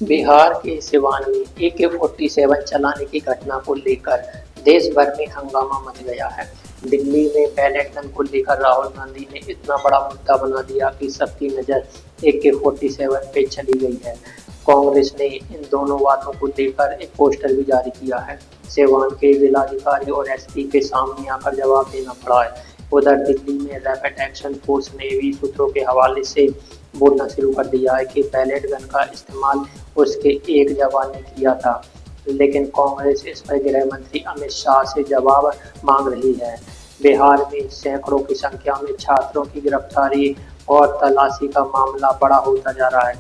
बिहार के सिवान में AK-47 चलाने की घटना को लेकर देश भर में हंगामा मच गया है। दिल्ली में बैलेट गन को लेकर राहुल गांधी ने इतना बड़ा मुद्दा बना दिया कि सबकी नज़र AK-47 पे चली गई है। कांग्रेस ने इन दोनों बातों को लेकर एक पोस्टर भी जारी किया है। सिवान के जिलाधिकारी और SP के सामने आकर जवाब देना पड़ा है। उधर दिल्ली में रैपिड एक्शन फोर्स ने भी सूत्रों के हवाले से बोलना शुरू कर दिया है कि बैलेट गन का इस्तेमाल उसके एक जवान ने किया था, लेकिन कांग्रेस इस पर गृह मंत्री अमित शाह से जवाब मांग रही है। बिहार में सैकड़ों की संख्या में छात्रों की गिरफ्तारी और तलाशी का मामला बड़ा होता जा रहा है।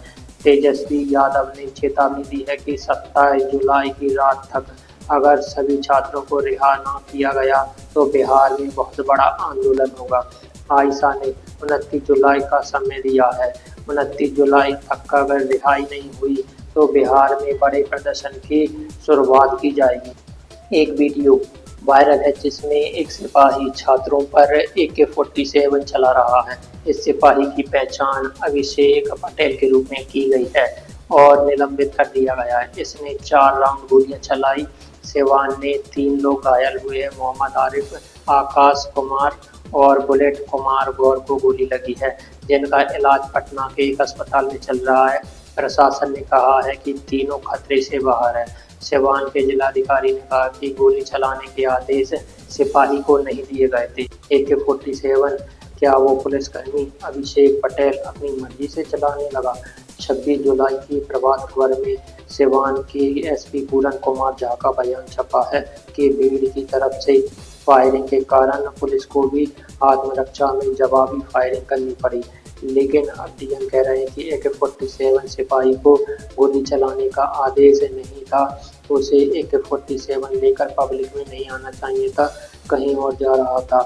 तेजस्वी यादव ने चेतावनी दी है कि 27 जुलाई की रात तक अगर सभी छात्रों को रिहा न किया गया तो बिहार में बहुत बड़ा आंदोलन होगा। आयशा ने 29 जुलाई का समय दिया है। 29 जुलाई तक अगर रिहाई नहीं हुई तो बिहार में बड़े प्रदर्शन की शुरुआत की जाएगी। एक वीडियो वायरल है जिसमें एक सिपाही छात्रों पर AK-47 चला रहा है। इस सिपाही की पहचान अभिषेक पटेल के रूप में की गई है और निलंबित कर दिया गया है। इसने 4 राउंड गोलियां चलाई। सिवान में 3 लोग घायल हुए। मोहम्मद आरिफ, आकाश कुमार और बुलेट कुमार गौर को गोली लगी है, जिनका इलाज पटना के एक अस्पताल में चल रहा है। प्रशासन ने कहा है कि तीनों खतरे से बाहर है। सिवान के जिलाधिकारी ने कहा कि गोली चलाने के आदेश सिपाही को नहीं दिए गए थे। AK-47 क्या वो पुलिसकर्मी अभिषेक पटेल अपनी मर्जी से चलाने लगा? 26 जुलाई की प्रभात खबर में सिवान के SP पूरन कुमार झा का बयान छपा है कि भीड़ की तरफ से फायरिंग के कारण पुलिस को भी आत्मरक्षा में जवाबी फायरिंग करनी पड़ी। लेकिन अब DM कह रहे हैं कि AK-47 सिपाही को गोली चलाने का आदेश नहीं था, उसे AK-47 लेकर पब्लिक में नहीं आना चाहिए था, कहीं और जा रहा था।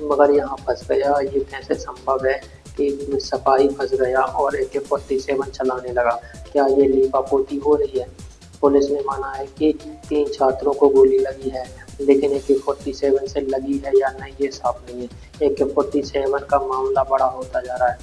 मगर यहाँ फंस गया। ये कैसे संभव है कि सिपाही फंस गया और AK-47 चलाने लगा? क्या ये लीपापोती हो रही है? पुलिस ने माना है कि 3 छात्रों को गोली लगी है, लेकिन AK-47 से लगी है या नहीं ये साफ नहीं है। AK-47 का मामला बड़ा होता जा रहा है।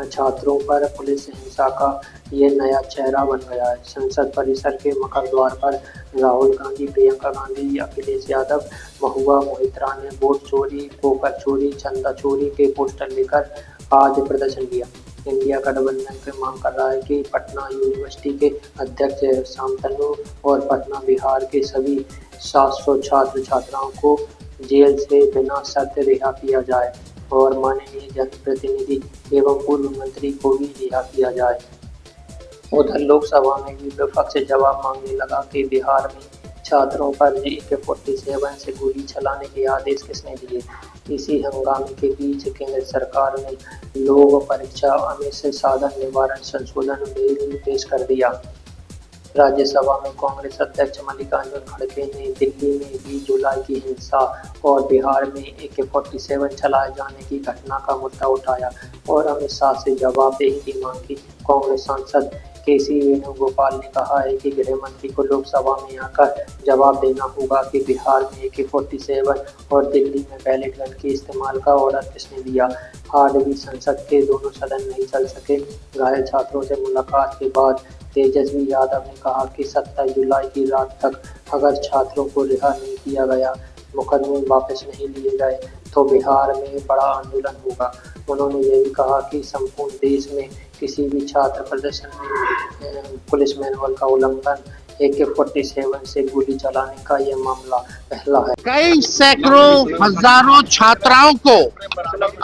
छात्रों पर पुलिस हिंसा का ये नया चेहरा बन गया है। संसद परिसर के मकर द्वार पर राहुल गांधी, प्रियंका गांधी, अखिलेश यादव, महुआ मोहित्रा ने वोट चोरी, पोकर चोरी, चंदा चोरी के पोस्टर लेकर आज प्रदर्शन किया। इंडिया गठबंधन पे मांग कर रहा है कि पटना यूनिवर्सिटी के अध्यक्ष शांतनु और पटना बिहार के सभी 700 छात्र छात्राओं को जेल से बिना शर्त रिहा किया जाए और माननीय जनप्रतिनिधि एवं पूर्व मंत्री को भी रिहा किया जाए। उधर लोकसभा में भी विपक्ष जवाब मांगने लगा कि बिहार में छात्रों पर AK-47 से गोली चलाने के आदेश किसने दिए। इसी हंगामे के बीच केंद्र सरकार ने लोक परीक्षा अमित साधन निवारण संशोधन बिल पेश कर दिया। राज्यसभा में कांग्रेस अध्यक्ष मल्लिकार्जुन खड़गे ने दिल्ली में 20 जुलाई की हिंसा और बिहार में AK-47 चलाए जाने की घटना का मुद्दा उठाया और अमित शाह से जवाबदेही की मांग की। कांग्रेस सांसद KC वेणुगोपाल ने कहा है कि गृह मंत्री को लोकसभा में आकर जवाब देना होगा कि बिहार में AK-47 और दिल्ली में बैलेट गन के इस्तेमाल का ऑर्डर किसने दिया। आज भी संसद के दोनों सदन नहीं चल सके। घायल छात्रों से मुलाकात के बाद तेजस्वी यादव ने कहा कि 27 जुलाई की रात तक अगर छात्रों को रिहा नहीं किया गया, मुकदमे वापस नहीं लिए गए तो बिहार में बड़ा आंदोलन होगा। उन्होंने ये भी कहा कि संपूर्ण देश में किसी भी छात्र प्रदर्शन में पुलिस मैनुअल का उल्लंघन, AK-47 से गोली चलाने का यह मामला पहला है। कई सैकड़ों हजारों छात्राओं को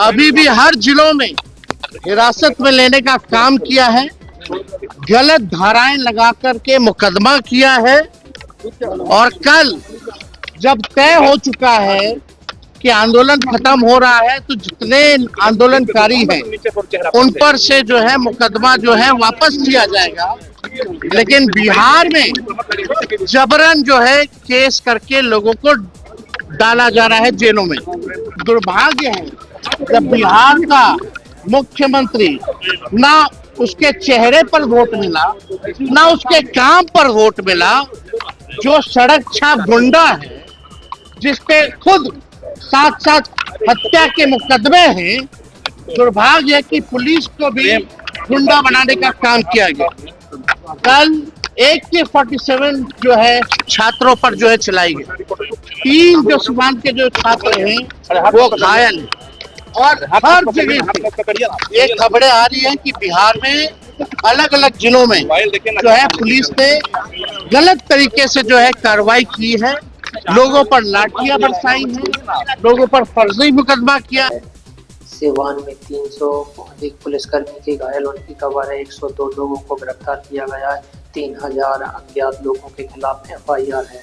अभी भी हर जिलों में हिरासत में लेने का काम किया है, गलत धाराएं लगा करके मुकदमा किया है और कल जब तय हो चुका है कि आंदोलन खत्म हो रहा है तो जितने आंदोलनकारी हैं उन पर से जो है मुकदमा जो है वापस लिया जाएगा। लेकिन बिहार में जबरन जो है केस करके लोगों को डाला जा रहा है जेलों में। दुर्भाग्य है जब बिहार का मुख्यमंत्री ना उसके चेहरे पर वोट मिला, ना उसके काम पर वोट मिला, जो सड़क छाप गुंडा है, जिसपे खुद 7 हत्या के मुकदमे हैं। दुर्भाग्य है कि पुलिस को भी गुंडा बनाने का काम किया गया। कल AK-47 जो है छात्रों पर जो है चलाई गई। 3 जो सीमांत के जो छात्र हैं वो घायल हैं और हर जगह से ये खबरें आ रही हैं कि बिहार में अलग अलग जिलों में जो है पुलिस ने गलत तरीके से जो है कार्रवाई की है, लोगों पर लाठियां बरसाई हैं, लोगों पर फर्जी मुकदमा किया। सिवान में 300 अधिक पुलिसकर्मी के घायल होने की खबर है। 102 लोगों को गिरफ्तार किया गया है। 3000 अज्ञात लोगों के खिलाफ FIR है।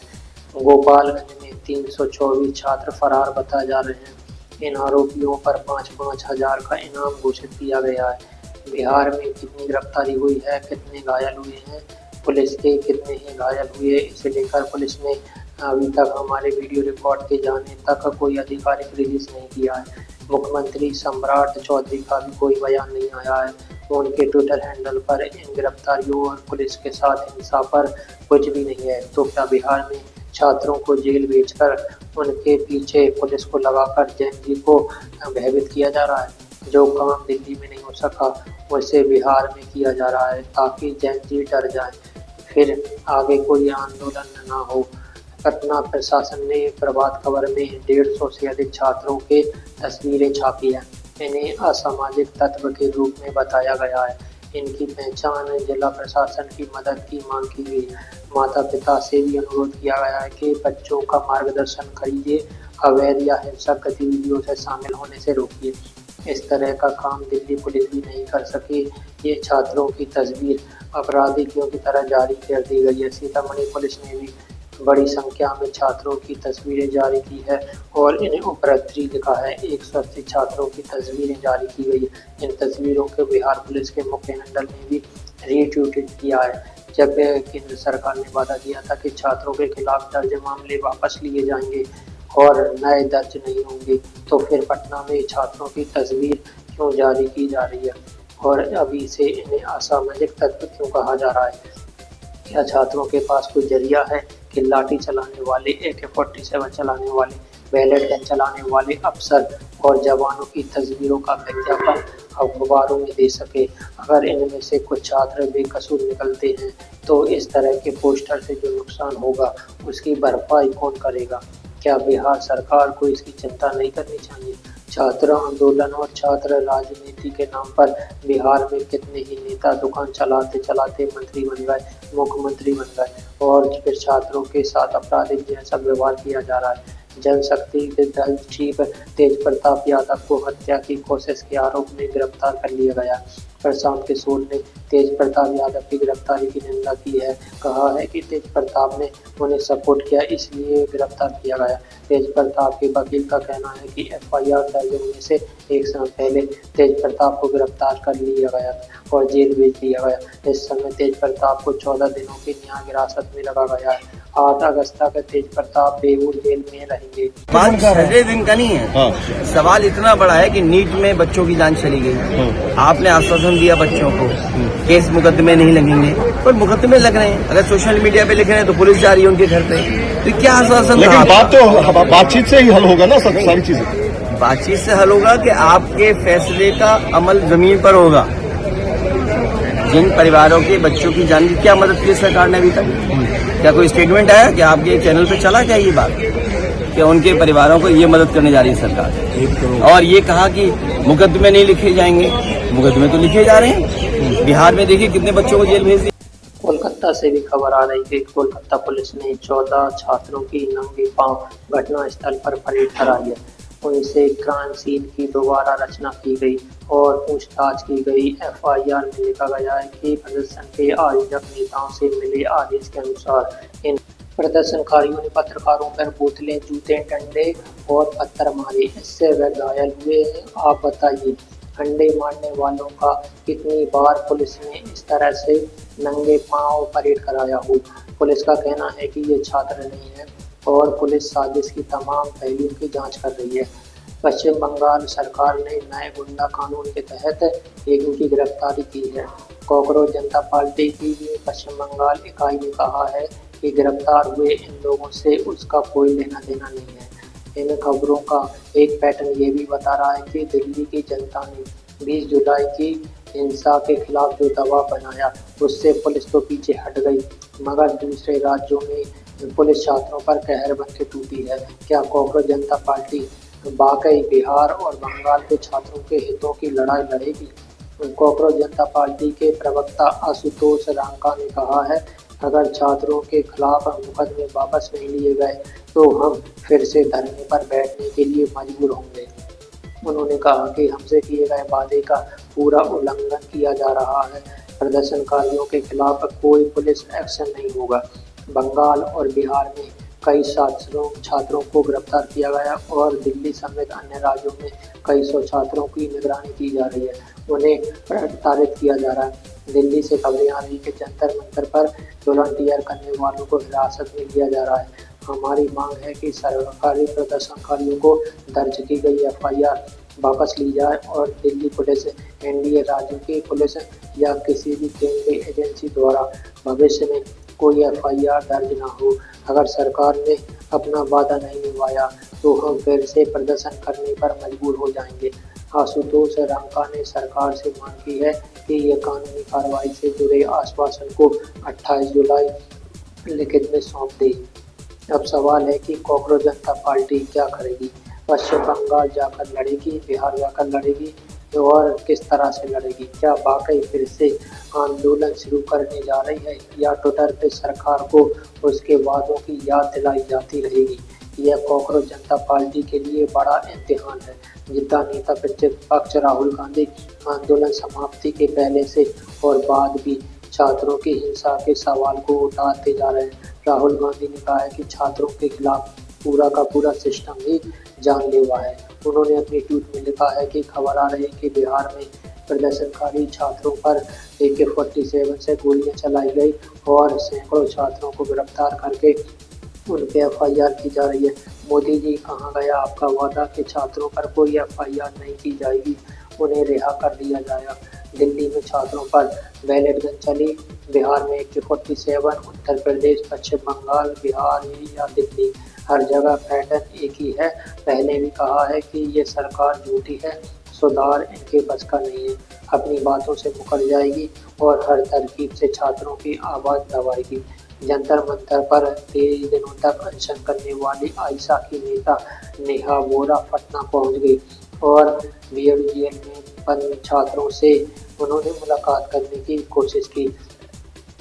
गोपालगंज में 324 छात्र फरार बताए जा रहे हैं। इन आरोपियों पर 5-5 हजार का इनाम घोषित किया गया है। बिहार में कितनी गिरफ्तारी हुई है, कितने घायल हुए हैं, पुलिस के कितने ही घायल हुए, इसे लेकर पुलिस ने अभी तक हमारे वीडियो रिकॉर्ड के जाने तक कोई आधिकारिक रिलीज नहीं किया है। मुख्यमंत्री सम्राट चौधरी का भी कोई बयान नहीं आया है। उनके ट्विटर हैंडल पर इन गिरफ्तारियों और पुलिस के साथ हिंसा पर कुछ भी नहीं है। तो क्या बिहार में छात्रों को जेल भेजकर उनके पीछे पुलिस को लगाकर जैन जी को भयभीत किया जा रहा है? जो काम दिल्ली में नहीं हो सका वैसे बिहार में किया जा रहा है ताकि जैन जी डर जाए, फिर आगे कोई आंदोलन ना हो। पटना प्रशासन ने प्रभात खबर में 150 से अधिक छात्रों के तस्वीरें छापी है। इन्हें असामाजिक तत्व के रूप में बताया गया है। इनकी पहचान जिला प्रशासन की मदद की मांग की गई। माता पिता से भी अनुरोध किया गया है कि बच्चों का मार्गदर्शन करिए, अवैध या हिंसक गतिविधियों से शामिल होने से रोकिए। इस तरह का काम दिल्ली पुलिस भी नहीं कर सकी। ये छात्रों की तस्वीर अपराधियों की तरह जारी कर दी गई है। सीतामढ़ी पुलिस ने भी बड़ी संख्या में छात्रों की तस्वीरें जारी की है और इन्हें उपराष्ट्रीय लिखा है। 180 छात्रों की तस्वीरें जारी की गई है। इन तस्वीरों के बिहार पुलिस के मुख्य हैंडल ने भी रीट्वीट किया है। जब केंद्र सरकार ने वादा दिया था कि छात्रों के खिलाफ दर्ज मामले वापस लिए जाएंगे और नए दर्ज नहीं होंगे, तो फिर पटना में छात्रों की तस्वीर क्यों जारी की जा रही है और अभी से इन्हें असामाजिक तत्व क्यों कहा जा रहा है? क्या छात्रों के पास कोई जरिया है कि लाठी चलाने वाले, AK-47 चलाने वाले, बैलेट गन चलाने वाले अफसर और जवानों की तस्वीरों का विज्ञापन अखबारों में दे सके? अगर इनमें से कुछ छात्र बेकसूर निकलते हैं तो इस तरह के पोस्टर से जो नुकसान होगा उसकी भरपाई कौन करेगा? क्या बिहार सरकार को इसकी चिंता नहीं करनी चाहिए? छात्र आंदोलन और छात्र राजनीति के नाम पर बिहार में कितने ही नेता दुकान चलाते चलाते मंत्री बन गए, मुख्यमंत्री बन गए और फिर छात्रों के साथ आपराधिक जैसा व्यवहार किया जा रहा है। जनशक्ति के दल चीफ तेज प्रताप यादव को हत्या की कोशिश के आरोप में गिरफ्तार कर लिया गया। प्रशांत किशोर ने तेज प्रताप यादव की गिरफ्तारी की निंदा की है। कहा है कि तेज प्रताप ने उन्हें सपोर्ट किया इसलिए गिरफ्तार किया गया। तेज प्रताप के वकील का कहना है कि FIR दर्ज होने से एक साल पहले तेज प्रताप को गिरफ्तार कर लिया गया और जेल भेज दिया गया। इस समय तेज प्रताप को 14 दिनों की न्याय हिरासत में रखा गया है। 8 अगस्त तक तेज प्रताप बेऊर जेल में रहेंगे। बात 6 दिन का नहीं है। सवाल इतना बड़ा है कि नीट में बच्चों की जान चली गई। आपने आश्वासन दिया बच्चों को केस मुकदमे नहीं लगेंगे, पर मुकदमे लग रहे हैं। अगर सोशल मीडिया पे लिख रहे हैं तो पुलिस जा रही है उनके घर पे। तो क्या आश्वासन? लेकिन बात तो बातचीत से ही हल होगा ना, सब सारी चीजें बातचीत से हल होगा कि आपके फैसले का अमल जमीन पर होगा। जिन परिवारों के बच्चों की जान की क्या मदद की सरकार ने अभी तक? क्या कोई स्टेटमेंट आया कि आपके चैनल पे चला क्या ये बात कि उनके परिवारों को ये मदद करने जा रही है सरकार? और ये कहा कि मुकदमे नहीं लिखे जाएंगे, मुकदमे तो लिखे जा रहे हैं। बिहार में देखिए कितने बच्चों को जेल भेज दिया। कोलकाता से भी खबर आ रही है कि कोलकाता पुलिस ने 14 छात्रों की नंगे पांव घटना स्थल पर परेड कराई है। उनसे क्राइम सीन की दोबारा रचना की गई और पूछताछ की गई। FIR में लिखा गया है कि प्रदर्शन के आयोजक नेताओं से मिले आदेश के अनुसार इन प्रदर्शनकारियों ने पत्रकारों पर बोतलें, जूते, डंडे और पत्थर मारे। इससे वे घायल हुए हैं। आप बताइए, डंडे मारने वालों का कितनी बार पुलिस ने इस तरह से नंगे पांव परेड कराया हो? पुलिस का कहना है कि ये छात्र नहीं है और पुलिस साजिश की तमाम पहलुओं की जांच कर रही है। पश्चिम बंगाल सरकार ने नए गुंडा कानून के तहत इनकी गिरफ्तारी की है। कॉकरोच जनता पार्टी की पश्चिम बंगाल इकाई ने कहा है कि गिरफ्तार हुए इन लोगों से उसका कोई लेना देना नहीं है। इन खबरों का एक पैटर्न ये भी बता रहा है कि दिल्ली की जनता ने 20 जुलाई की हिंसा के खिलाफ जो दबाव बनाया उससे पुलिस तो पीछे हट गई, मगर दूसरे राज्यों में पुलिस छात्रों पर कहर बन के टूटी है। क्या कॉकरोच जनता पार्टी वाकई बिहार और बंगाल के छात्रों के हितों की लड़ाई लड़ेगी? कॉकरोच जनता पार्टी के प्रवक्ता आशुतोष रांका ने कहा है, अगर छात्रों के खिलाफ मुकदमे वापस नहीं लिए गए तो हम फिर से धरने पर बैठने के लिए मजबूर होंगे। उन्होंने कहा कि हमसे किए गए वादे का पूरा उल्लंघन किया जा रहा है। प्रदर्शनकारियों के खिलाफ कोई पुलिस एक्शन नहीं होगा। बंगाल और बिहार में कई छात्रों को गिरफ्तार किया गया और दिल्ली समेत अन्य राज्यों में कई सौ छात्रों की निगरानी की जा रही है, उन्हें प्रताड़ित किया जा रहा है। दिल्ली से खबरें आ रही कि जंतर मंतर पर वॉलंटियर करने वालों को हिरासत में लिया जा रहा है। हमारी मांग है कि सरकारी प्रदर्शनकारियों को दर्ज की गई एफआईआर वापस ली जाए और दिल्ली पुलिस, एनडीए राज्यों की पुलिस या किसी भी केंद्रीय एजेंसी द्वारा भविष्य में कोई एफआईआर दर्ज न हो। अगर सरकार ने अपना वादा नहीं निभाया तो हम फिर से प्रदर्शन करने पर मजबूर हो जाएंगे। आशुतोष रांका ने सरकार से मांग की है कि ये कानूनी कार्रवाई से जुड़े आश्वासन को 28 जुलाई लिखित में सौंप दे। अब सवाल है कि कॉकरोच जनता पार्टी क्या करेगी? पश्चिम बंगाल जाकर लड़ेगी, बिहार जाकर लड़ेगी और किस तरह से लड़ेगी? क्या वाकई फिर से आंदोलन शुरू करने जा रही है या ट्विटर पे सरकार को उसके वादों की याद दिलाई जाती रहेगी? यह कॉकरोच जनता पार्टी के लिए बड़ा इम्तिहान है। जितना नेता प्रतिपक्ष राहुल गांधी आंदोलन समाप्ति के पहले से और बाद भी छात्रों की हिंसा के सवाल को उठाते जा रहे हैं। राहुल गांधी ने कहा है कि छात्रों के खिलाफ पूरा का पूरा सिस्टम ही जानलेवा है। उन्होंने अपनी ट्वीट में लिखा है कि खबर आ रही है कि बिहार में प्रदर्शनकारी छात्रों पर AK-47 से गोलियां चलाई गई और सैकड़ों छात्रों को गिरफ्तार करके उन पे एफआईआर की जा रही है। मोदी जी, कहाँ गया आपका वादा कि छात्रों पर कोई एफआईआर नहीं की जाएगी, उन्हें रिहा कर दिया जाएगा? दिल्ली में छात्रों पर बैलेट गन चली, बिहार में AK-47, उत्तर प्रदेश, पश्चिम बंगाल, बिहार या दिल्ली, हर जगह पैटर्न एक ही है। पहले भी कहा है कि ये सरकार झूठी है, सुधार इनके बस का नहीं है, अपनी बातों से मुकर जाएगी और हर तरकीब से छात्रों की आवाज़ दबाएगी। जंतर मंतर पर 23 दिनों तक अनशन करने वाली आयशा की नेता नेहा वोरा पटना पहुंच गई और बीएड जेल में बंद छात्रों से उन्होंने मुलाकात करने की कोशिश की।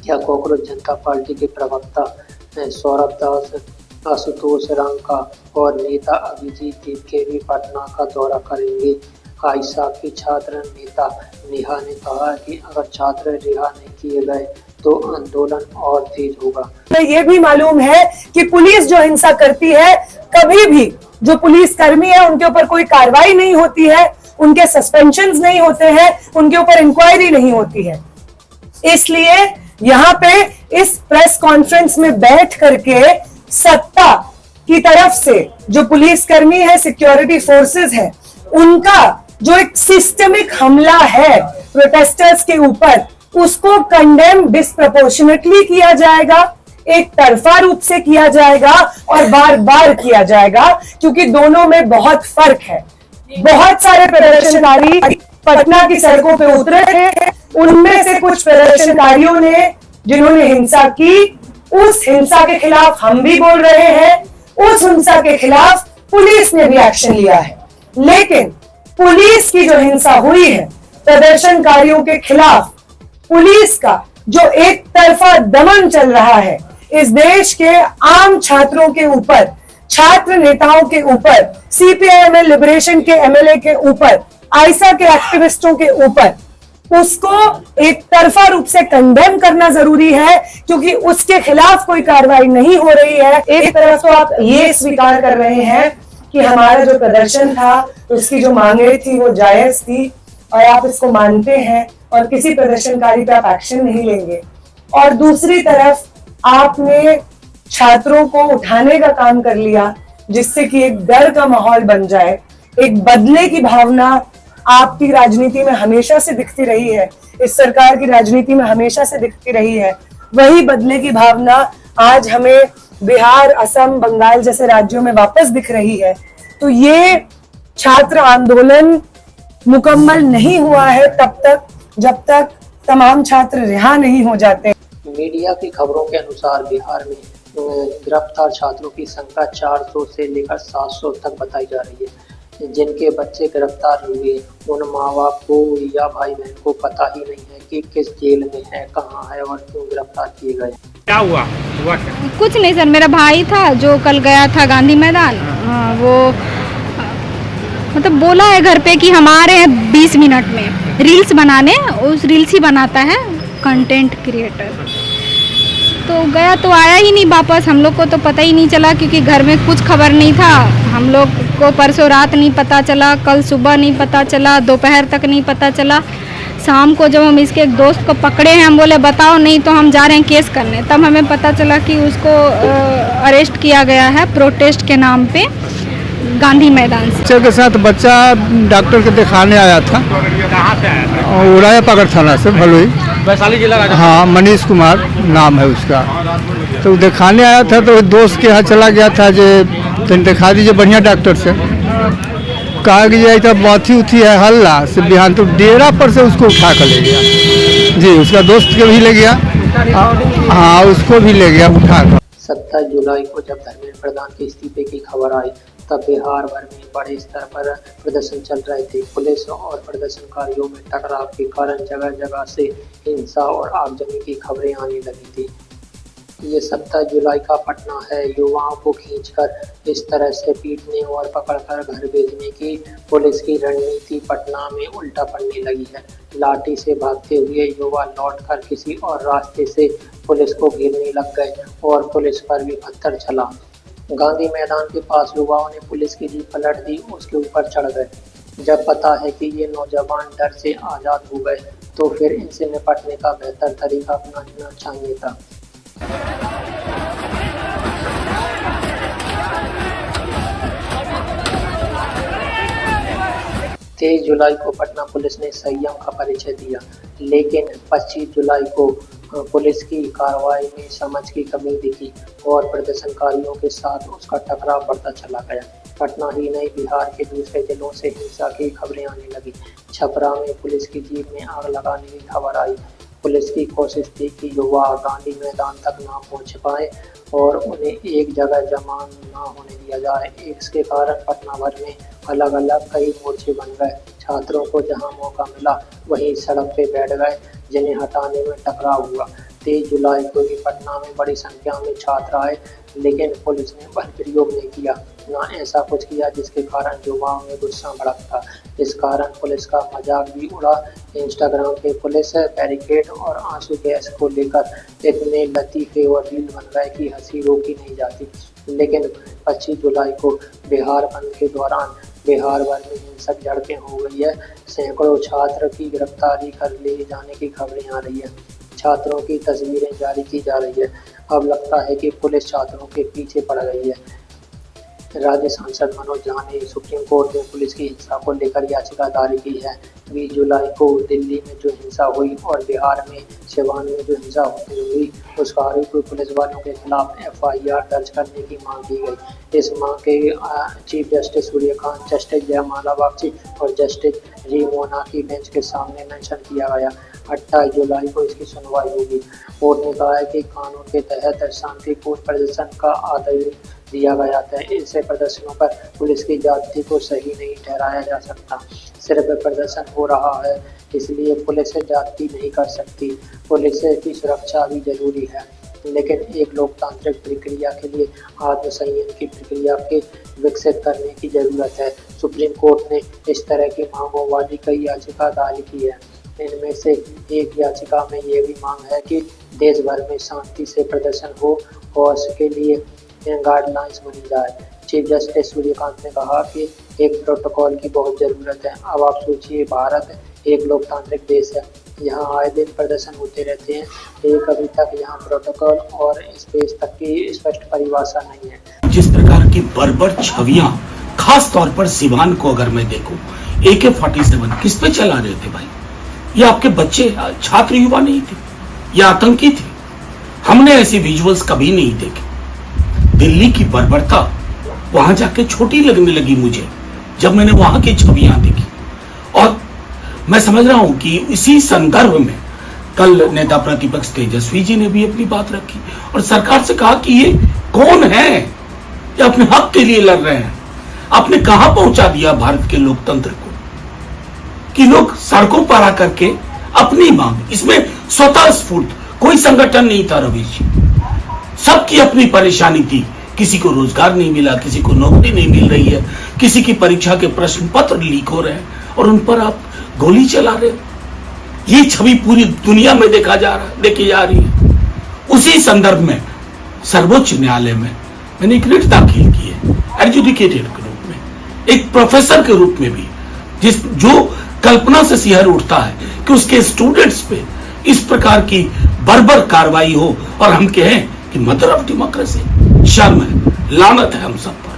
क्या कॉकरोच जनता पार्टी के प्रवक्ता सौरभ दास, आशुतोष रांका और नेता अभिजीत के भी पटना का दौरा करेंगे? आयशा की छात्र नेता नेहा ने कहा कि अगर छात्र रिहा नहीं किए गए तो आंदोलन और तेज होगा। ये भी मालूम है कि पुलिस जो हिंसा करती है, कभी भी जो पुलिस कर्मी है उनके ऊपर कोई कार्रवाई नहीं होती है, उनके सस्पेंशंस नहीं होते हैं, उनके ऊपर इंक्वायरी नहीं होती है। इसलिए यहाँ पे इस प्रेस कॉन्फ्रेंस में बैठ करके सत्ता की तरफ से जो पुलिसकर्मी है, सिक्योरिटी फोर्सेस है, उनका जो एक सिस्टमिक हमला है प्रोटेस्टर्स के ऊपर, उसको कंडेम डिस्प्रपोर्शनेटली किया जाएगा, एक तरफा रूप से किया जाएगा और बार बार किया जाएगा, क्योंकि दोनों में बहुत फर्क है। बहुत सारे प्रदर्शनकारी पटना की सड़कों पे उतरे थे, उनमें से कुछ प्रदर्शनकारियों ने जिन्होंने हिंसा की, उस हिंसा के खिलाफ हम भी बोल रहे हैं, उस हिंसा के खिलाफ पुलिस ने भी एक्शन लिया है। लेकिन पुलिस की जो हिंसा हुई है प्रदर्शनकारियों के खिलाफ, पुलिस का जो एक तरफा दमन चल रहा है इस देश के आम छात्रों के ऊपर, छात्र नेताओं के ऊपर, CPIM लिबरेशन के MLA के ऊपर, आयशा के एक्टिविस्टों के ऊपर, उसको एक तरफा रूप से कंडेम करना जरूरी है, क्योंकि उसके खिलाफ कोई कार्रवाई नहीं हो रही है। एक तरफ तो आप ये स्वीकार कर रहे हैं कि हमारा जो प्रदर्शन था, उसकी जो मांगे थी वो जायज थी और आप इसको मानते हैं और किसी प्रदर्शनकारी पे आप एक्शन नहीं लेंगे, और दूसरी तरफ आपने छात्रों को उठाने का काम कर लिया जिससे कि एक डर का माहौल बन जाए। एक बदले की भावना आपकी राजनीति में हमेशा से दिखती रही है, इस सरकार की राजनीति में हमेशा से दिखती रही है। वही बदले की भावना आज हमें बिहार, असम, बंगाल जैसे राज्यों में वापस दिख रही है। तो ये छात्र आंदोलन मुकम्मल नहीं हुआ है तब तक जब तक तमाम छात्र रिहा नहीं हो जाते। मीडिया की खबरों के अनुसार बिहार में गिरफ्तार छात्रों की संख्या 400 से लेकर 700 तक बताई जा रही है। जिनके बच्चे गिरफ्तार हुए उन माँ बाप को या भाई बहन को पता ही नहीं है कि किस जेल में है, कहाँ है और क्यों गिरफ्तार किए गए। क्या हुआ क्या? कुछ नहीं सर, मेरा भाई था जो कल गया था गांधी मैदान। वो मतलब बोला है घर पे कि हम आ रहे हैं 20 मिनट में रील्स बनाने। उस रील्स ही बनाता है, कंटेंट क्रिएटर। तो गया तो आया ही नहीं वापस। हम लोग को तो पता ही नहीं चला क्योंकि घर में कुछ खबर नहीं था। हम लोग को परसों रात नहीं पता चला, कल सुबह नहीं पता चला, दोपहर तक नहीं पता चला। शाम को जब हम इसके एक दोस्त को पकड़े हैं, हम बोले बताओ, नहीं तो हम जा रहे हैं केस करने। तब हमें पता चला कि उसको अरेस्ट किया गया है प्रोटेस्ट के नाम पे गांधी मैदान से। बच्चे के साथ बच्चा डॉक्टर के दिखाने आया था। कहाँ से आया? उड़ाया पगड़ थाना से, भलोई, वैशाली जिला का। हाँ, मनीष कुमार नाम है उसका। तो दिखाने आया था तो दोस्त के यहाँ चला गया था जो तुम दिखा दीजिए बढ़िया डॉक्टर से। कहा कि ये तो बाथी उथी है हल्ला से बिहान, तो डेरा पर से उसको उठा कर ले गया जी। उसका दोस्त के भी ले गया, हाँ उसको भी ले गया उठा कर। 27 जुलाई को जब धर्मेंद्र प्रधान के इस्तीफे की खबर आई तब बिहार भर में बड़े स्तर पर प्रदर्शन चल रहे थे। पुलिस और प्रदर्शनकारियों में टकराव के कारण जगह जगह से हिंसा और आगजनी की खबरें आने लगी थी। ये 27 जुलाई का पटना है। युवाओं को खींचकर इस तरह से पीटने और पकड़कर घर भेजने की पुलिस की रणनीति पटना में उल्टा पड़ने लगी है। लाठी से भागते हुए युवा लौटकर किसी और रास्ते से पुलिस को घेरने लग गए और पुलिस पर भी पत्थर चला। गांधी मैदान के पास युवाओं ने पुलिस की जीप पलट दी, उसके ऊपर चढ़ गए। जब पता है कि ये नौजवान डर से आज़ाद हो गए तो फिर इनसे निपटने का बेहतर तरीका अपनाना चाहिए था। 23 जुलाई को पटना पुलिस ने संयम का परिचय दिया, लेकिन 25 जुलाई को पुलिस की कार्रवाई में समझ की कमी दिखी और प्रदर्शनकारियों के साथ उसका टकराव बढ़ता चला गया। पटना ही नहीं, बिहार के दूसरे जिलों से हिंसा की खबरें आने लगी। छपरा में पुलिस की जीप में आग लगाने की खबर आई। पुलिस की कोशिश थी कि युवा गांधी मैदान तक ना पहुंच पाए और उन्हें एक जगह जमा ना होने दिया जाए। इसके कारण पटना भर में अलग अलग कई मोर्चे बन गए। छात्रों को जहां मौका मिला वहीं सड़क पे बैठ गए, जिन्हें हटाने में टकराव हुआ। 23 जुलाई को भी पटना में बड़ी संख्या में छात्र आए, लेकिन पुलिस ने बल प्रयोग नहीं किया, ना ऐसा कुछ किया जिसके कारण युवाओं में गुस्सा भड़कता। इस कारण पुलिस का मजाक भी उड़ा। इंस्टाग्राम पे पुलिस बैरिकेड और आंसू गैस को लेकर इतने लतीफे और रील बन गए कि हंसी रोकी नहीं जाती। लेकिन 25 जुलाई को बिहार बंद के दौरान बिहार भर में हिंसक झड़पें हो गई है। सैकड़ों छात्र की गिरफ्तारी कर ले जाने की खबरें आ रही है। छात्रों की तस्वीरें जारी की जा रही है। अब लगता है कि पुलिस छात्रों के पीछे पड़ गई है। राज्य सांसद मनोज झा ने सुप्रीम कोर्ट में पुलिस की हिंसा को लेकर याचिका दायर की है। 20 जुलाई को दिल्ली में जो हिंसा हुई और बिहार में सिवान में जो हिंसा हुई, उसका आरोपी पुलिस वालों के खिलाफ FIR दर्ज करने की मांग की गई। इस मांग के चीफ जस्टिस सूर्यकांत, जस्टिस जयमाला बागची और जस्टिस री मोना की बेंच के सामने मेंशन किया गया। 28 जुलाई को इसकी सुनवाई होगी। कोर्ट ने कहा है कि कानून के तहत शांतिपूर्ण प्रदर्शन का आदेश दिया गया था। ऐसे प्रदर्शनों पर पुलिस की जाति को सही नहीं ठहराया जा सकता। सिर्फ प्रदर्शन हो रहा है इसलिए पुलिस जाति नहीं कर सकती। पुलिस की सुरक्षा भी जरूरी है, लेकिन एक लोकतांत्रिक प्रक्रिया के लिए आत्मसंयम की प्रक्रिया के विकसित करने की जरूरत है। सुप्रीम कोर्ट ने इस तरह की मांगों वाली कई याचिका दायर की है। इनमें से एक याचिका में ये भी मांग है कि देश भर में शांति से प्रदर्शन हो और इसके लिए गाइडलाइंस बनी जाए। चीफ जस्टिस सूर्यकांत ने कहा कि एक प्रोटोकॉल की बहुत ज़रूरत है। अब आप सोचिए, भारत एक लोकतांत्रिक देश है, यहाँ आए दिन प्रदर्शन होते रहते हैं, लेकिन अभी तक यहाँ प्रोटोकॉल और स्पेस तक की स्पष्ट परिभाषा नहीं है। जिस प्रकार की बर्बर छवियां, खास तौर पर सिवान को अगर मैं देखूं, AK-47 किस पे चला रहे थे भाई? ये आपके बच्चे छात्र युवा नहीं थे, ये आतंकी थे। हमने ऐसे विजुअल्स कभी नहीं देखे। दिल्ली की बर्बरता वहां जाके छोटी लगने लगी मुझे जब मैंने वहां की छवियां देखी। और मैं समझ रहा हूं कि इसी संदर्भ में कल नेता प्रतिपक्ष तेजस्वी जी ने भी अपनी बात रखी और सरकार से कहा कि ये कौन है, ये अपने हक के लिए लड़ रहे हैं। आपने कहां पहुंचा दिया भारत के लोकतंत्र को कि लोग सड़कों पर आकर के अपनी मांग, इसमें स्वतः स्फूर्त कोई संगठन नहीं था रवीश जी, सबकी अपनी परेशानी थी। किसी को रोजगार नहीं मिला, किसी को नौकरी नहीं मिल रही है, किसी की परीक्षा के प्रश्न पत्र लीक हो रहे हैं और उन पर आप गोली चला रहे हो। ये छवि पूरी दुनिया में देखी जा रही है। उसी संदर्भ में सर्वोच्च न्यायालय में मैंने एक रिट दाखिल की है, एडजुडिकेटेड के रूप में, एक प्रोफेसर के रूप में भी, जो कल्पना से सिहर उठता है कि उसके स्टूडेंट्स पे इस प्रकार की बर्बर कार्रवाई हो और हम कहें कि मदर ऑफ डेमोक्रेसी। शर्म है, लानत है हम सब पर।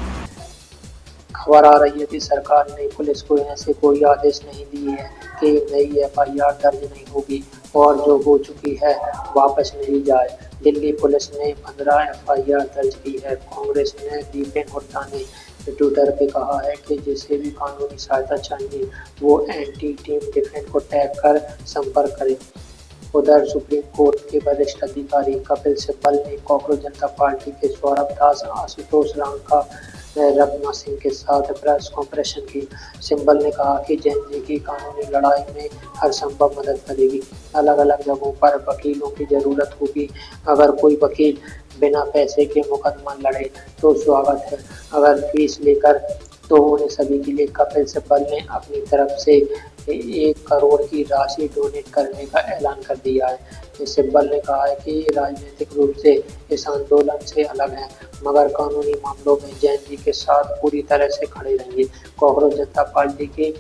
खबर आ रही है कि सरकार ने पुलिस को ऐसे कोई आदेश नहीं दिए हैं कि नई FIR दर्ज नहीं होगी और जो हो चुकी है वापस नहीं जाए। दिल्ली पुलिस ने 15 FIR दर्ज की है। कांग्रेस ने दीपेन हुड्डा ने ट्विटर पे कहा है कि जिसे भी कानूनी सहायता चाहिए वो एंटी टीम डिफेंस को टैग कर संपर्क करें। उधर सुप्रीम कोर्ट के वरिष्ठ अधिकारी कपिल सिब्बल ने कॉकरोच जनता पार्टी के सौरभ दास, आशुतोष रांका, रघुनाथ सिंह के साथ प्रेस कॉन्फ्रेंस की। सिब्बल ने कहा कि जेएनजी की कानूनी लड़ाई में हर संभव मदद करेगी। अलग अलग जगहों पर वकीलों की जरूरत होगी। अगर कोई वकील बिना पैसे के मुकदमा लड़े तो स्वागत है, अगर फीस लेकर तो उन्हें सभी के लिए। कपिल सिब्बल ने अपनी तरफ से 1 करोड़ की राशि डोनेट करने का ऐलान कर दिया है। सिब्बल ने कहा है कि राजनीतिक रूप से इस आंदोलन से अलग है मगर कानूनी मामलों में जेएनजी के साथ पूरी तरह से खड़े रहेंगे। कॉकरोच जनता पार्टी के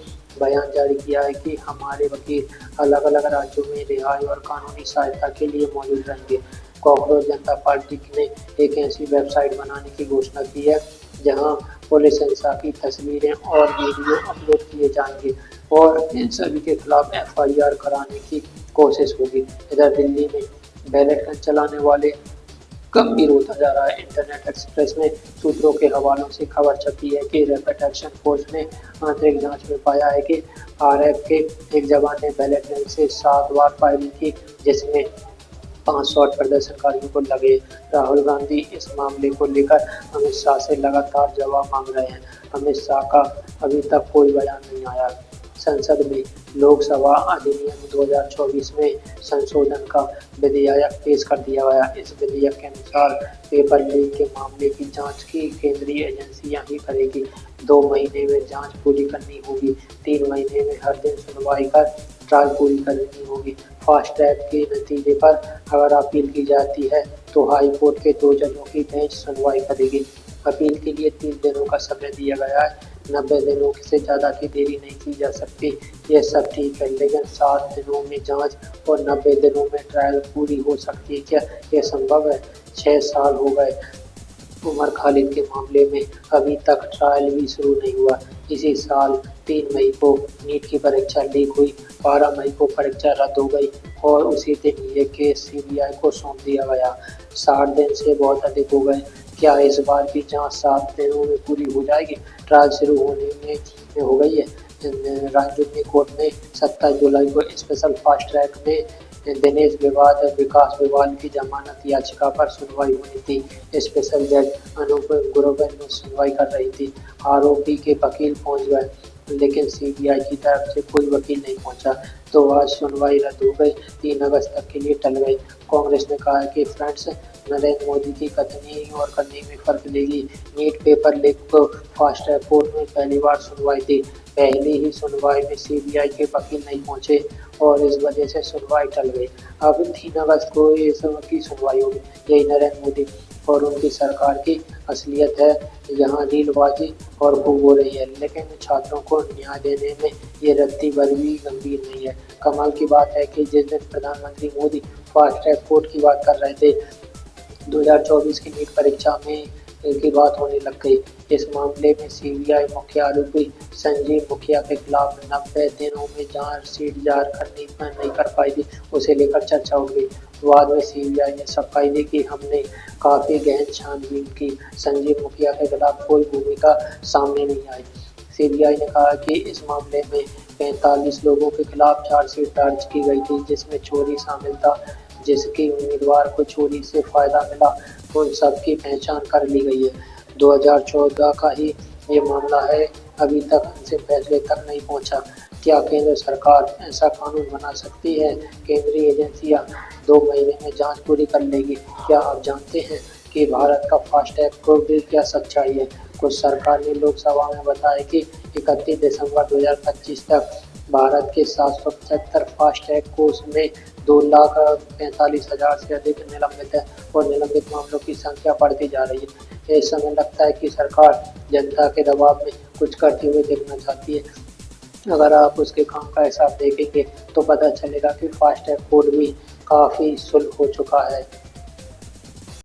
बयान जारी किया है कि हमारे वकील अलग अलग राज्यों में रिहाई और कानूनी सहायता के लिए मौजूद रहेंगे। कॉकरोच जनता पार्टी ने एक ऐसी वेबसाइट बनाने की घोषणा की है जहां पुलिस हिंसा की तस्वीरें और वीडियो अपलोड किए जाएंगे और इन सभी के खिलाफ FIR कराने की कोशिश होगी। इधर दिल्ली में बैलेट गन चलाने वाले गंभीर होता जा रहा है। इंटरनेट एक्सप्रेस में सूत्रों के हवालों से खबर छपी है कि रैपिड एक्शन फोर्स ने आंतरिक जांच में पाया है कि RF के एक जवान ने बैलेट गन से 7 बार फायरिंग की जिसमें 500 प्रदर्शनकारियों को लगे। राहुल गांधी इस मामले को लेकर अमित शाह से लगातार जवाब मांग रहे हैं। अमित शाह का अभी तक कोई बयान नहीं आया। संसद में लोकसभा अधिनियम 2024 में संशोधन का विधेयक पेश कर दिया गया। इस विधेयक के अनुसार पेपर लीक के मामले की जांच की केंद्रीय एजेंसियां ही करेगी। 2 महीने में जांच पूरी करनी होगी। 3 महीने में हर दिन सुनवाई कर ट्रायल पूरी करनी होगी। फास्ट ट्रैक के नतीजे पर अगर अपील की जाती है तो हाई कोर्ट के 2 जजों की बेंच सुनवाई करेगी। अपील के लिए 3 दिनों का समय दिया गया है। 90 दिनों से ज़्यादा की देरी नहीं की जा सकती। ये सब ठीक है लेकिन 7 दिनों में जांच और 90 दिनों में ट्रायल पूरी हो सकती है क्या? यह संभव है? 6 साल हो गए उमर खालिद के मामले में, अभी तक ट्रायल भी शुरू नहीं हुआ। इसी साल 3 मई को नीट की परीक्षा लीक हुई, 12 मई को परीक्षा रद्द हो गई और उसी दिन ये केस CBI को सौंप दिया गया। 60 दिन से बहुत अधिक हो गए। क्या इस बार की जांच 7 दिनों में पूरी हो जाएगी? ट्रायल शुरू होने में हो गई है। राज्य कोर्ट में 27 जुलाई को स्पेशल फास्ट ट्रैक में दिनेश विकास विवाद की जमानत याचिका पर सुनवाई हुई थी। स्पेशल जज अनूप गुरोवर ने सुनवाई कर रही थी। आरोपी के वकील पहुंच गए लेकिन CBI की तरफ से कोई वकील नहीं पहुंचा तो आज सुनवाई रद्द हो गई। 3 अगस्त तक के लिए टल गई। कांग्रेस ने कहा है कि फ्रेंड्स नरेंद्र मोदी की कथनी और करनी में फर्क लेगी। नीट पेपर लीक को फास्ट ट्रैक कोर्ट में पहली बार सुनवाई थी। पहली ही सुनवाई में CBI के वकील नहीं पहुंचे और इस वजह से सुनवाई टल गई। अब 3 अगस्त को इस की सुनवाई होगी। यही नरेंद्र मोदी और उनकी सरकार की असलियत है। यहाँ डीलबाजी और खूब हो रही है लेकिन छात्रों को न्याय देने में ये रत्ती भर भी गंभीर नहीं है। कमाल की बात है कि जिस दिन प्रधानमंत्री मोदी फास्ट ट्रैक कोर्ट की बात कर रहे थे 2024 की नीट परीक्षा में की बात होने लग गई। इस मामले में CBI मुख्य आरोपी संजीव मुखिया के खिलाफ 90 दिनों में जांच शीट जारी नहीं कर पाई थी, उसे लेकर चर्चा उठ गई। बाद में CBI ने सफाई दी कि हमने काफी गहन छानबीन की। संजीव मुखिया के खिलाफ कोई भूमिका सामने नहीं आई। सीबीआई ने कहा कि इस मामले में 45 लोगों के खिलाफ चार्जशीट दर्ज की गई थी, जिसमें चोरी शामिल था। जिसकी उम्मीदवार को चोरी से फायदा मिला, उन सब की पहचान कर ली गई है। 2014 का ही ये मामला है, अभी तक अंतिम फैसले तक नहीं पहुंचा। क्या केंद्र सरकार ऐसा कानून बना सकती है? केंद्रीय एजेंसियां 2 महीने में जांच पूरी कर लेगी। क्या आप जानते हैं कि भारत का फास्टैग को भी क्या सच्चाई है? कुछ सरकार ने लोकसभा में बताया कि 31 दिसंबर 2025 तक भारत के 775 फास्टैग कोर्स में 2,45,000 से अधिक निलंबित है और निलंबित मामलों की संख्या बढ़ती जा रही है। इस समय लगता है कि सरकार जनता के दबाव में कुछ करते हुए देखना चाहती है। अगर आप उसके काम का हिसाब देखेंगे तो पता चलेगा कि फास्टैग कोड भी काफ़ी सुलभ हो चुका है।